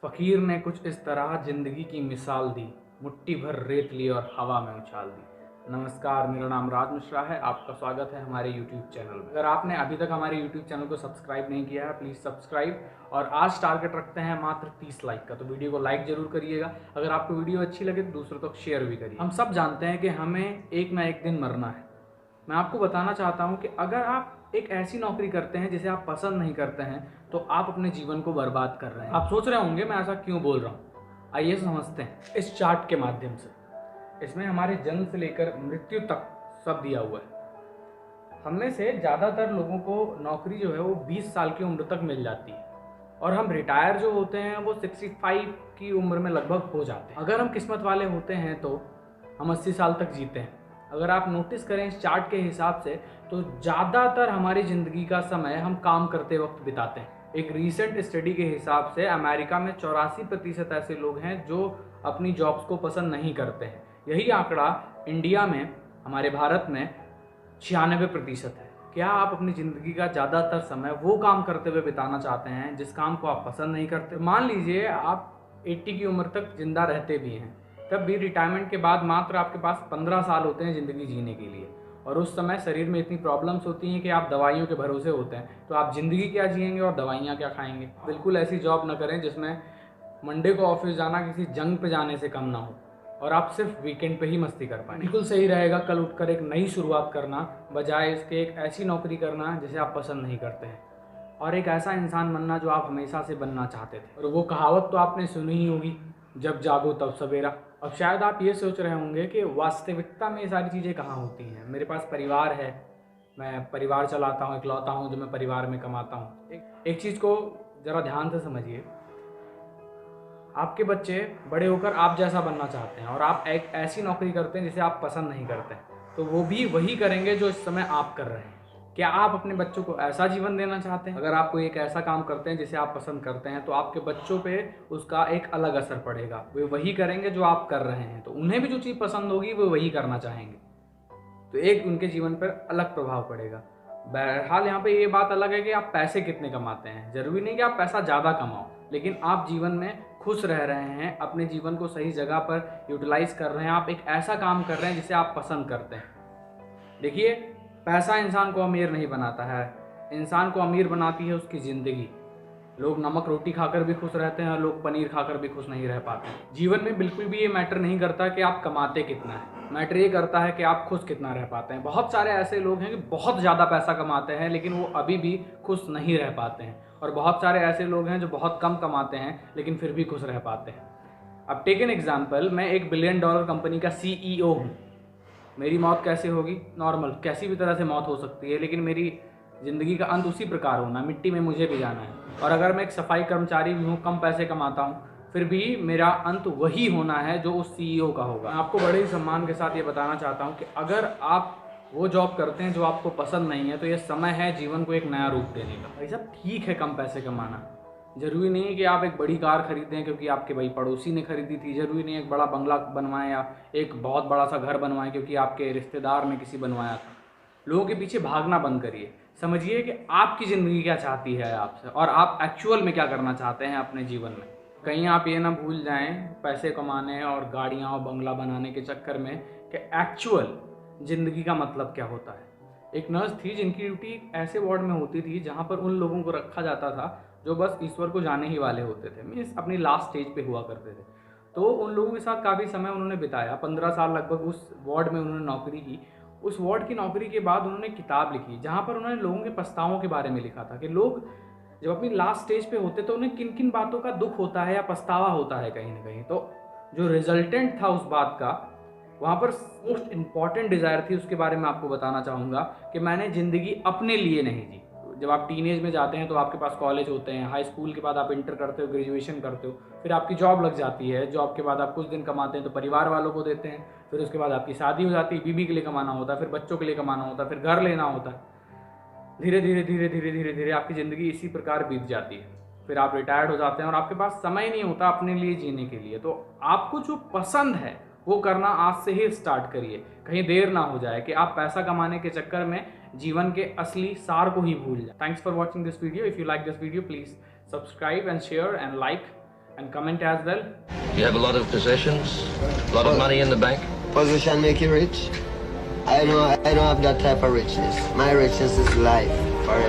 फकीर ने कुछ इस तरह जिंदगी की मिसाल दी, मुट्ठी भर रेत ली और हवा में उछाल दी। नमस्कार, मेरा नाम राज मिश्रा है। आपका स्वागत है हमारे YouTube चैनल में। अगर आपने अभी तक हमारे YouTube चैनल को सब्सक्राइब नहीं किया है, प्लीज़ सब्सक्राइब। और आज टारगेट रखते हैं मात्र 30 लाइक का, तो वीडियो को लाइक जरूर करिएगा। अगर आपको वीडियो अच्छी लगे तो दूसरों तक शेयर भी करिए। हम सब जानते हैं कि हमें एक ना एक दिन मरना है। मैं आपको बताना चाहता हूँ कि अगर आप एक ऐसी नौकरी करते हैं जिसे आप पसंद नहीं करते हैं तो आप अपने जीवन को बर्बाद कर रहे हैं। आप सोच रहे होंगे मैं ऐसा क्यों बोल रहा हूँ। आइए समझते हैं इस चार्ट के माध्यम से। इसमें हमारे जन्म से लेकर मृत्यु तक सब दिया हुआ है। हममें से ज़्यादातर लोगों को नौकरी जो है वो 20 साल की उम्र तक मिल जाती है और हम रिटायर जो होते हैं वो 65 की उम्र में लगभग हो जाते हैं। अगर हम किस्मत वाले होते हैं तो हम 80 साल तक जीते हैं। अगर आप नोटिस करें इस चार्ट के हिसाब से तो ज़्यादातर हमारी ज़िंदगी का समय हम काम करते वक्त बिताते हैं। एक रीसेंट स्टडी के हिसाब से अमेरिका में 84% ऐसे लोग हैं जो अपनी जॉब्स को पसंद नहीं करते हैं। यही आंकड़ा इंडिया में, हमारे भारत में 96% है। क्या आप अपनी ज़िंदगी का ज़्यादातर समय वो काम करते हुए बिताना चाहते हैं जिस काम को आप पसंद नहीं करते? मान लीजिए आप 80 की उम्र तक जिंदा रहते भी हैं, तब भी रिटायरमेंट के बाद मात्र आपके पास 15 साल होते हैं ज़िंदगी जीने के लिए। और उस समय शरीर में इतनी प्रॉब्लम्स होती हैं कि आप दवाइयों के भरोसे होते हैं। तो आप ज़िंदगी क्या जिएंगे और दवाइयाँ क्या खाएंगे? बिल्कुल ऐसी जॉब न करें जिसमें मंडे को ऑफिस जाना किसी जंग पे जाने से कम ना हो और आप सिर्फ वीकेंड पे ही मस्ती कर पाएं। बिल्कुल सही रहेगा कल उठकर एक नई शुरुआत करना, बजाय इसके एक ऐसी नौकरी करना जिसे आप पसंद नहीं करते हैं, और एक ऐसा इंसान बनना जो आप हमेशा से बनना चाहते थे। और वो कहावत तो आपने सुनी ही होगी, जब जागो तब सवेरा। अब शायद आप ये सोच रहे होंगे कि वास्तविकता में ये सारी चीज़ें कहाँ होती हैं। मेरे पास परिवार है, मैं परिवार चलाता हूँ, इकलौता हूँ जो मैं परिवार में कमाता हूँ। एक चीज़ को ज़रा ध्यान से समझिए। आपके बच्चे बड़े होकर आप जैसा बनना चाहते हैं और आप एक ऐसी नौकरी करते हैं जिसे आप पसंद नहीं करते, तो वो भी वही करेंगे जो इस समय आप कर रहे हैं। क्या आप अपने बच्चों को ऐसा जीवन देना चाहते हैं? अगर आप कोई एक ऐसा काम करते हैं जिसे आप पसंद करते हैं तो आपके बच्चों पे उसका एक अलग असर पड़ेगा। वे वही करेंगे जो आप कर रहे हैं, तो उन्हें भी जो चीज़ पसंद होगी वो वही करना चाहेंगे, तो एक उनके जीवन पर अलग प्रभाव पड़ेगा। बहरहाल यहाँ पे ये बात अलग है कि आप पैसे कितने कमाते हैं। जरूरी नहीं कि आप पैसा ज़्यादा कमाओ, लेकिन आप जीवन में खुश रह रहे हैं, अपने जीवन को सही जगह पर यूटिलाइज कर रहे हैं, आप एक ऐसा काम कर रहे हैं जिसे आप पसंद करते हैं। देखिए, पैसा इंसान को अमीर नहीं बनाता है, इंसान को अमीर बनाती है उसकी ज़िंदगी। लोग नमक रोटी खाकर भी खुश रहते हैं और लोग पनीर खाकर भी खुश नहीं रह पाते। जीवन में बिल्कुल भी ये मैटर नहीं करता कि आप कमाते कितना है, मैटर ये करता है कि आप खुश कितना रह पाते हैं। बहुत सारे ऐसे लोग हैं कि बहुत ज़्यादा पैसा कमाते हैं लेकिन वो अभी भी खुश नहीं रह पाते हैं, और बहुत सारे ऐसे लोग हैं जो बहुत कम कमाते हैं लेकिन फिर भी खुश रह पाते हैं। अब टेक एन एग्जाम्पल, मैं एक $1 बिलियन कंपनी का CEO हूँ। मेरी मौत कैसे होगी? नॉर्मल, कैसी भी तरह से मौत हो सकती है, लेकिन मेरी ज़िंदगी का अंत उसी प्रकार होना, मिट्टी में मुझे भी जाना है। और अगर मैं एक सफाई कर्मचारी भी हूँ, कम पैसे कमाता हूँ, फिर भी मेरा अंत वही होना है जो उस CEO का होगा। मैं आपको बड़े ही सम्मान के साथ ये बताना चाहता हूँ कि अगर आप वो जॉब करते हैं जो आपको पसंद नहीं है तो ये समय है जीवन को एक नया रूप देने का। भाई साहब, ठीक है कम पैसे कमाना, ज़रूरी नहीं है कि आप एक बड़ी कार खरीदें क्योंकि आपके भाई पड़ोसी ने खरीदी थी। ज़रूरी नहीं है एक बड़ा बंगला बनवाएं या एक बहुत बड़ा सा घर बनवाएं क्योंकि आपके रिश्तेदार ने किसी बनवाया था। लोगों के पीछे भागना बंद करिए। समझिए कि आपकी ज़िंदगी क्या चाहती है आपसे और आप एक्चुअल में क्या करना चाहते हैं अपने जीवन में। कहीं आप ये ना भूल जाएं पैसे कमाने और गाड़ियाँ और बंगला बनाने के चक्कर में कि एक्चुअल ज़िंदगी का मतलब क्या होता है। एक नर्स थी जिनकी ड्यूटी ऐसे वार्ड में होती थी जहाँ पर उन लोगों को रखा जाता था जो बस ईश्वर को जाने ही वाले होते थे, मीन्स अपनी लास्ट स्टेज पे हुआ करते थे। तो उन लोगों के साथ काफ़ी समय उन्होंने बिताया, 15 साल लगभग उस वार्ड में उन्होंने नौकरी की। उस वार्ड की नौकरी के बाद उन्होंने किताब लिखी जहाँ पर उन्होंने लोगों के पछतावों के बारे में लिखा था कि लोग जब अपनी लास्ट स्टेज पे होते तो उन्हें किन किन बातों का दुख होता है या पछतावा होता है कहीं ना कहीं। तो जो रिजल्टेंट था उस बात का, वहाँ पर मोस्ट इम्पॉर्टेंट डिज़ायर थी, उसके बारे में आपको बताना चाहूँगा कि मैंने ज़िंदगी अपने लिए नहीं जी। जब आप टीनेज में जाते हैं तो आपके पास कॉलेज होते हैं, हाई स्कूल के बाद आप इंटर करते हो, ग्रेजुएशन करते हो, फिर आपकी जॉब लग जाती है। जॉब के बाद आप कुछ दिन कमाते हैं तो परिवार वालों को देते हैं, फिर उसके बाद आपकी शादी हो जाती है, बीवी के लिए कमाना होता है, फिर बच्चों के लिए कमाना होता है, फिर घर लेना होता है। धीरे धीरे धीरे धीरे धीरे धीरे आपकी ज़िंदगी इसी प्रकार बीत जाती है। फिर आप रिटायर्ड हो जाते हैं और आपके पास समय नहीं होता अपने लिए जीने के लिए। तो आपको जो पसंद है वो करना आज से ही स्टार्ट करिए, कहीं देर ना हो जाए कि आप पैसा कमाने के चक्कर में जीवन के असली सार को ही भूल जाए। Thanks for watching this video. If you like this video please subscribe and share and like and comment as well. You have a lot of possessions, a lot of money in the bank. Position make you rich? I don't have that type of richness. My richness is life.